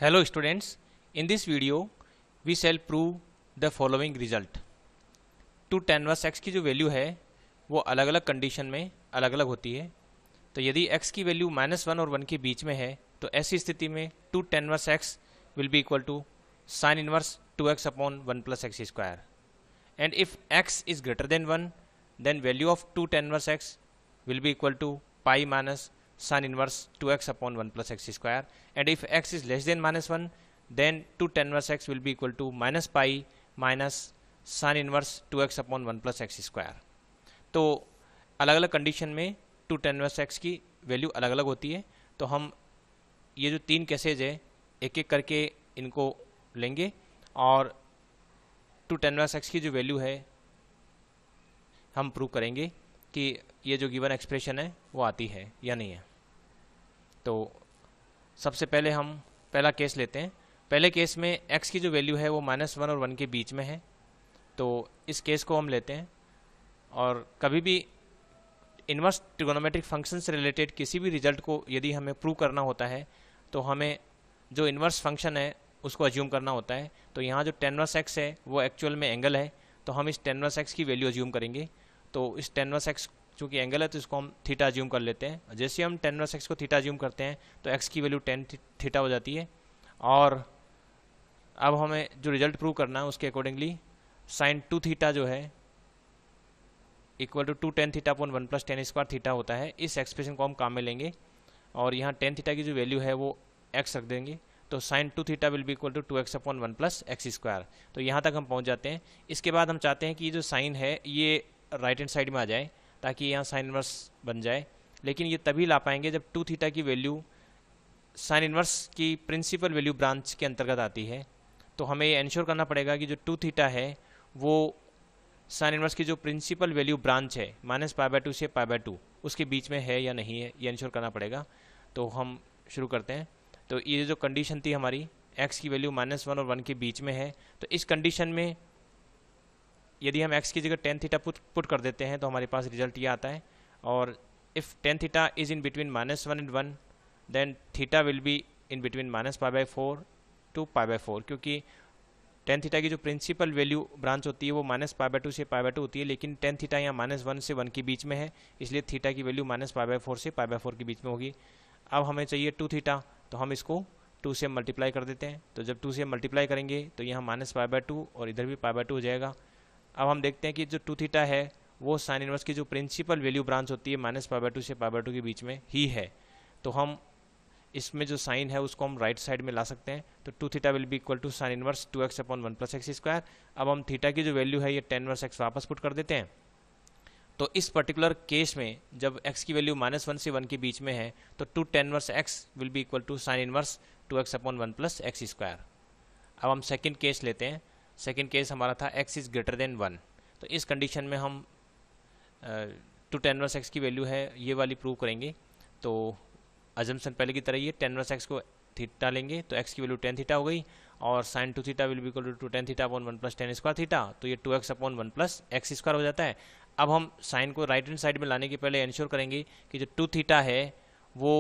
Hello students, in this video we shall prove the following result. Two tan inverse x की जो value है वो अलग अलग कंडीशन में अलग अलग होती है। तो यदि x की वैल्यू -1 और 1 के बीच में है तो ऐसी स्थिति में two tan inverse x will be equal to sin inverse 2x upon 1 plus x square. And if x is greater than 1 then value of 2 tan inverse x will be equal to pi minus sin inverse 2x upon 1 plus x square, and if x is less than -1 then 2 tan inverse x will be equal to minus pi minus sin inverse 2x upon 1 plus x square। तो अलग अलग condition में 2 tan inverse x की value अलग अलग होती है। तो हम ये जो तीन केसेज है एक एक करके इनको लेंगे और 2 tan inverse x की जो वैल्यू है हम प्रूव करेंगे कि ये जो गिवन एक्सप्रेशन है वो आती है या नहीं है। तो सबसे पहले हम पहला केस लेते हैं। पहले केस में x की जो वैल्यू है वो -1 और 1 के बीच में है। तो इस केस को हम लेते हैं और कभी भी इन्वर्स ट्रिगोनोमेट्रिक फंक्शन से रिलेटेड किसी भी रिजल्ट को यदि हमें प्रूव करना होता है तो हमें जो इन्वर्स फंक्शन है उसको अज्यूम करना होता है। तो यहाँ जो tan इनवर्स x है वो एक्चुअल में एंगल है, तो हम इस tan इनवर्स x की वैल्यू अज्यूम करेंगे। तो इस tan इनवर्स x चूँकि एंगल है तो इसको हम थीटा अज्यूम कर लेते हैं। जैसे हम tan इनवर्स x को थीटा अज्यूम करते हैं तो x की वैल्यू tan थीटा हो जाती है। और अब हमें जो रिजल्ट प्रूव करना है उसके अकॉर्डिंगली sin 2 थीटा जो है equal to 2 tan theta upon 1 plus tan square theta होता है। इस एक्सप्रेशन को हम काम में लेंगे और यहाँ tan थीटा की जो वैल्यू है वो x रख देंगे। तो sin 2 theta will be equal to 2x upon 1 plus x square. तो यहाँ तक हम पहुँच जाते हैं। इसके बाद हम चाहते हैं कि ये जो साइन है ये राइट हैंड साइड में आ जाए ताकि यहाँ साइन इनवर्स बन जाए। लेकिन ये तभी ला पाएंगे जब 2 थीटा की वैल्यू साइन इनवर्स की प्रिंसिपल वैल्यू ब्रांच के अंतर्गत आती है। तो हमें ये इंश्योर करना पड़ेगा कि जो 2 थीटा है वो साइन इनवर्स की जो प्रिंसिपल वैल्यू ब्रांच है -π/2 से π/2 उसके बीच में है या नहीं है, ये इंश्योर करना पड़ेगा। तो हम शुरू करते हैं। तो ये जो कंडीशन थी हमारी x की वैल्यू -1 और 1 के बीच में है, तो इस कंडीशन में यदि हम x की जगह tan थीटा पुट कर देते हैं तो हमारे पास रिजल्ट ये आता है। और if tan theta is in between -1 and 1 then theta will be in between -π/4 to π/4, क्योंकि tan थीटा की जो प्रिंसिपल वैल्यू ब्रांच होती है वो -π/2 से π/2 होती है, लेकिन tan थीटा यहाँ -1 से 1 के बीच में है, इसलिए थीटा की वैल्यू -π/4 से π/4 के बीच में होगी। अब हमें चाहिए 2 थीटा, तो हम इसको 2 से मल्टीप्लाई कर देते हैं। तो जब 2 से मल्टीप्लाई करेंगे तो यहाँ -π/2 और इधर भी π/2 हो जाएगा। अब हम देखते हैं कि जो 2 थीटा है वो साइन इनवर्स की जो प्रिंसिपल वैल्यू ब्रांच होती है -π/2 से π/2 के बीच में ही है। तो हम इसमें जो साइन है उसको हम राइट साइड में ला सकते हैं। तो 2 theta will be equal to sine inverse 2x upon 1 plus x square. अब हम थीटा की जो वैल्यू है ये tan इनवर्स x वापस पुट कर देते हैं। तो इस पर्टिकुलर केस में जब x की वैल्यू -1 से 1 के बीच में है तो 2 tan inverse x will be equal to sine inverse 2x upon 1 plus x square. अब हम सेकंड केस लेते हैं। सेकंड केस हमारा था x इज़ ग्रेटर देन 1। तो इस कंडीशन में हम 2 tan इनवर्स x की वैल्यू है ये वाली प्रूव करेंगे। तो अजम्पशन पहले की तरह ही है, tan इनवर्स x को थीटा लेंगे तो x की वैल्यू tan थीटा हो गई और sin 2 theta will be equal to tan theta upon 1 plus tan square theta, तो ये 2x upon 1 plus x square हो जाता है। अब हम साइन को राइट हैंड साइड में लाने के पहले इंश्योर करेंगे कि जो 2 थीटा है वो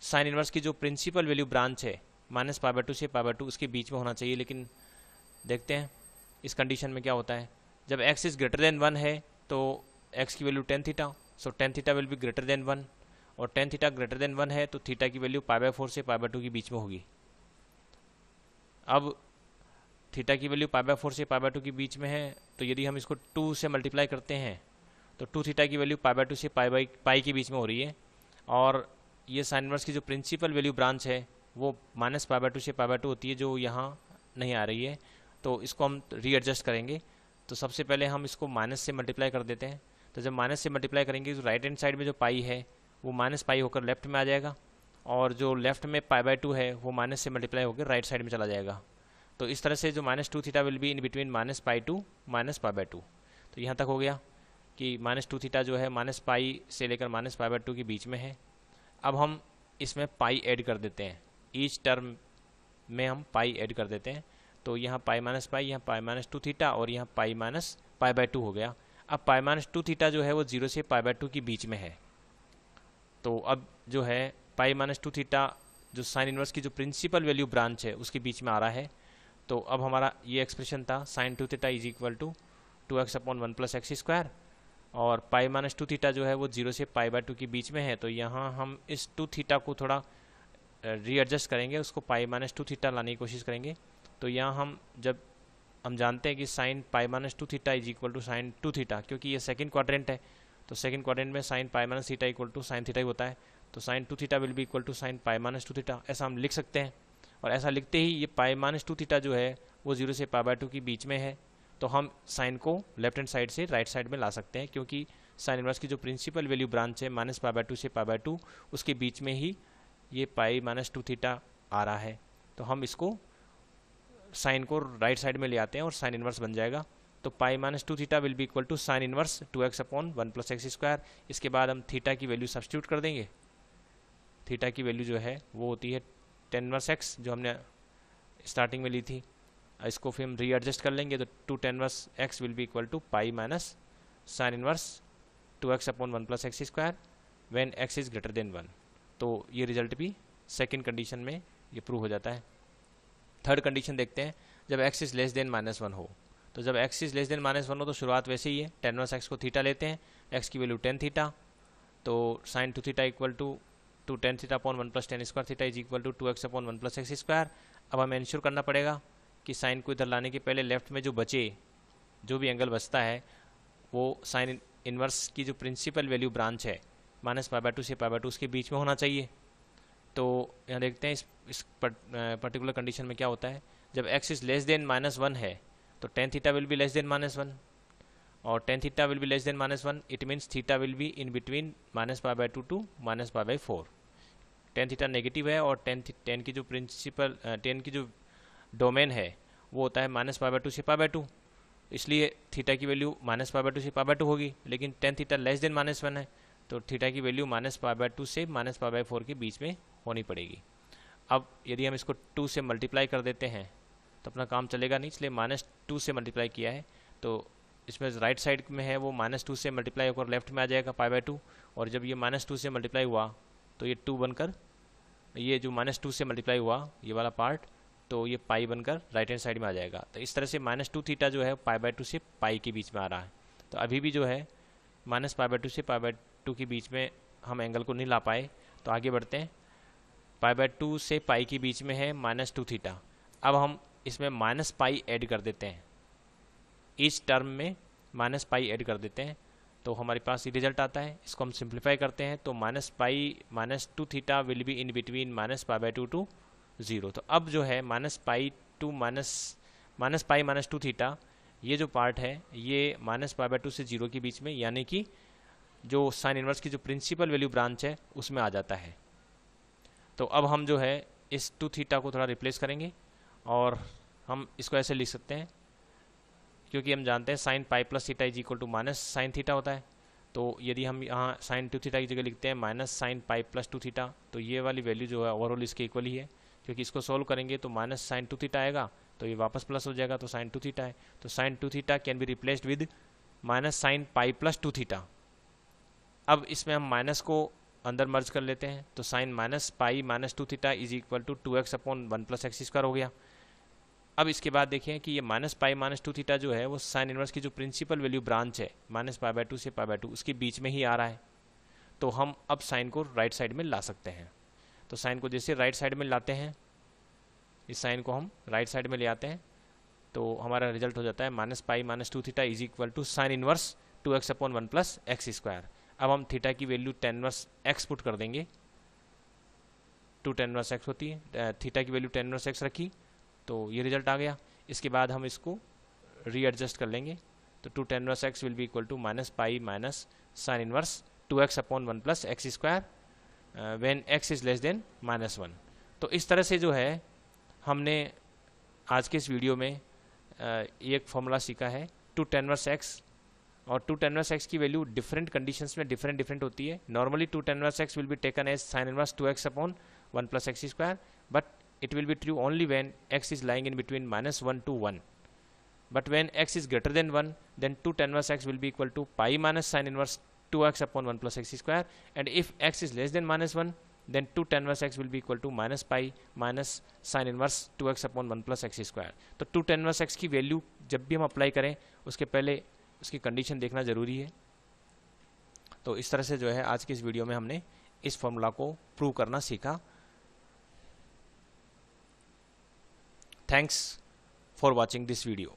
साइन इनवर्स की जो प्रिंसिपल वैल्यू ब्रांच है -π/2 से π/2 उसके बीच में होना चाहिए। लेकिन देखते हैं इस कंडीशन में क्या होता है। जब x इज़ ग्रेटर देन 1 है तो x की value tan theta, so tan theta will be greater than 1 और tan थीटा ग्रेटर देन 1 है तो थीटा की वैल्यू π/4 से π/2 के बीच में होगी। अब थीटा की वैल्यू π/4 से π/2 के बीच में है तो यदि हम इसको 2 से मल्टीप्लाई करते हैं तो 2 थीटा की वैल्यू π/2 से पाई के बीच में हो रही है। और ये साइन इनवर्स की जो प्रिंसिपल वैल्यू ब्रांच है वो -π/2 से π/2 होती है जो यहाँ नहीं आ रही है। तो इसको हम रीएडजस्ट करेंगे। तो सबसे पहले हम इसको माइनस से मल्टीप्लाई कर देते हैं। तो जब माइनस से मल्टीप्लाई करेंगे तो राइट हैंड साइड में जो पाई है वो -π होकर लेफ्ट में आ जाएगा और जो लेफ्ट में π/2 है वो माइनस से मल्टीप्लाई होकर राइट साइड में चला जाएगा। तो इस तरह से जो -2 theta will be in between -π to -π/2। तो यहाँ तक हो गया कि -2 थीटा जो है -π से लेकर -π/2 के बीच में है। अब हम इसमें पाई ऐड कर देते हैं, ईच टर्म में हम पाई ऐड कर देते हैं। तो यहाँ पाई -π, यहाँ पाई -2 थीटा और यहाँ पाई -π/2 हो गया। अब पाई -2 थीटा जो है वो 0 से π/2 के बीच में है। तो अब जो है पाई -2 थीटा जो साइन इनवर्स की जो प्रिंसिपल वैल्यू ब्रांच है उसके बीच में आ रहा है। तो अब हमारा ये एक्सप्रेशन था sine 2 theta is equal to 2x upon 1 plus x square, और पाई माइनस 2 थीटा जो है वो 0 से पाई बाय 2 के बीच में है। तो यहाँ हम इस 2 थीटा को थोड़ा रीएडजस्ट करेंगे, उसको पाई माइनस 2 थीटा लाने की कोशिश करेंगे। तो यहाँ हम जानते हैं कि sine pi minus 2 theta is equal to sine 2 theta, क्योंकि ये सेकंड क्वाड्रेंट है। तो सेकंड क्वाड्रेंट में sine pi minus theta equal to sine theta ही होता है। तो sine 2 theta will be equal to sine pi minus 2 theta, ऐसा हम लिख सकते हैं। और ऐसा लिखते ही ये पाई माइनस 2 थीटा जो है वो 0 से पाई बाय 2 के बीच में है। तो हम साइन को लेफ्ट हैंड साइड से राइट साइड में ला सकते हैं, क्योंकि साइन इनवर्स की जो प्रिंसिपल वैल्यू ब्रांच है माइनस पाई बाय 2 से पाई बाय 2, उसके बीच में ही ये पाई माइनस 2 थीटा आ रहा है। तो हम इसको साइन को राइट साइड में ले आते हैं और साइन इनवर्स बन जाएगा। तो pi minus 2 theta will be equal to sine inverse 2x upon 1 plus x square. इसके बाद हम थीटा की वैल्यू सब्स्टिट्यूट कर देंगे। थीटा की वैल्यू जो है वो होती है टेन इनवर्स एक्स, जो हमने स्टार्टिंग में ली थी। इसको फिर हम रीएडजस्ट कर लेंगे, तो 2 tan inverse x will be equal to pi minus sine inverse 2x upon 1 plus x square when x is greater than 1। तो ये रिजल्ट भी सेकेंड कंडीशन में ये प्रूव हो जाता है। थर्ड कंडीशन देखते हैं, जब x इज लेस देन -1 हो। तो जब x इज लेस देन -1 हो तो शुरुआत वैसे ही है, टेन इनवर्स x को थीटा लेते हैं, x की वैल्यू टेन थीटा, तो sine 2 theta equal to tan theta upon 1 plus tan square theta is equal to 2x upon 1 plus x square. अब हमें इंश्योर करना पड़ेगा कि साइन को इधर लाने के पहले लेफ्ट में जो भी एंगल बचता है वो साइन इनवर्स की जो प्रिंसिपल वैल्यू ब्रांच है माइनस पाई बाय 2 से पाई बाय 2 उसके बीच में होना चाहिए। तो यहाँ देखते हैं इस पर्टिकुलर कंडीशन में क्या होता है। जब x इज लेस देन -1 है तो tan theta will be less than -1, और tan theta will be less than -1, it means theta will be in between minus pi by 2 to minus pi by 4। Tan theta negative है और ten की जो principal ten की जो domain है वो होता है माइनस पाई बाय 2 से पाई बाय 2, इसलिए थीटा की वैल्यू माइनस पाई बाय 2 से पाई बाय 2 होगी। लेकिन टेन थीटा लेस देन -1 है तो थीटा की वैल्यू माइनस पाई बाय 2 से माइनस पाई बाय 4 के बीच में होनी पड़ेगी। अब यदि हम इसको 2 से मल्टीप्लाई कर देते हैं तो अपना काम चलेगा नहीं, इसलिए -2 से मल्टीप्लाई किया है। तो इसमें राइट साइड में है वो -2 से मल्टीप्लाई होकर लेफ्ट में आ जाएगा पाई बाय 2, और जब ये -2 से मल्टीप्लाई हुआ तो ये 2 बनकर, ये जो -2 से मल्टीप्लाई हुआ ये वाला पार्ट, तो ये पाई बनकर राइट हैंड साइड में आ जाएगा। तो इस तरह से -2 थीटा जो है पाई बाय 2 से पाई के बीच में आ रहा है। तो अभी भी जो है माइनस पाई बाय 2 से पाई बाय 2 के बीच में हम एंगल को नहीं ला पाए। तो आगे बढ़ते हैं, पाई बाय 2 से पाई के बीच में है -2 थीटा। अब हम इसमें माइनस पाई ऐड कर देते हैं, इस टर्म में माइनस पाई ऐड कर देते हैं तो हमारे पास ये रिजल्ट आता है। इसको हम सिंप्लीफाई करते हैं तो -2 theta will be in between minus pi by 2 to 0। तो अब जो है माइनस पाई माइनस 2 थीटा ये जो पार्ट है ये माइनस पाई बाय 2 से 0 के बीच में, यानी कि जो साइन इनवर्स की जो प्रिंसिपल वैल्यू ब्रांच है उसमें आ जाता है। तो अब हम जो है इस 2 थीटा को थोड़ा रिप्लेस करेंगे और हम इसको ऐसे लिख सकते हैं, क्योंकि हम जानते हैं sine pi plus theta is equal to minus sine theta होता है। तो यदि हम यहाँ साइन 2 थीटा की जगह लिखते हैं minus sine pi plus 2 theta, तो ये वाली वैल्यू जो है ओवरऑल इसके इक्वल ही है, क्योंकि इसको सोल्व करेंगे तो माइनस साइन 2 थीटा आएगा तो ये वापस प्लस हो जाएगा, तो साइन 2 थीटा है। तो sine 2 theta can be replaced with minus sine pi plus 2 theta. अब इसमें हम माइनस को अंदर मर्ज कर लेते हैं, तो sine minus pi minus 2 theta is equal to 2x upon 1 plus x square हो गया। अब इसके बाद देखिए कि ये माइनस पाई माइनस 2 थीटा जो है वो साइन इनवर्स की जो प्रिंसिपल वैल्यू ब्रांच है माइनस पाई बाय 2 से पाई बाय 2 उसके बीच में ही आ रहा है। तो हम अब साइन को राइट साइड में ला सकते हैं। तो साइन को जैसे राइट साइड में लाते हैं, इस साइन को हम राइट साइड में ले आते हैं तो हमारा रिजल्ट हो जाता है minus pi minus 2 theta is equal to sine inverse 2x upon 1 plus x square. अब हम थीटा की value tan inverse x put कर देंगे, 2 टेन इनवर्स एक्स होती है, थीटा की वैल्यू टेन इनवर्स एक्स रखी तो ये रिजल्ट आ गया। इसके बाद हम इसको रीएडजस्ट कर लेंगे तो 2 tan inverse x will be equal to minus pi minus sine inverse 2x upon 1 plus x square when x is less than -1। तो इस तरह से जो है हमने आज के इस वीडियो में एक फॉर्मूला सीखा है 2 टेन इनवर्स एक्स, और 2 टेन इनवर्स एक्स की वैल्यू डिफरेंट कंडीशंस में डिफरेंट होती है। Normally 2 tan inverse x will be taken as sine inverse 2x upon 1 plus x square, but it will be true only when x is lying in between -1 to 1. But when x is greater than 1, then 2 tan inverse x will be equal to pi minus sin inverse 2x upon 1 plus x square. And if x is less than -1, then 2 tan inverse x will be equal to minus pi minus sin inverse 2x upon 1 plus x square. तो 2 tan inverse x की value जब भी हम apply करें उसके पहले उसकी condition देखना ज़रूरी है। तो इस तरह से जो है आज की इस वीडियो में हमने इस फॉर्मूला को प्रूव करना सीखा। Thanks for watching this video.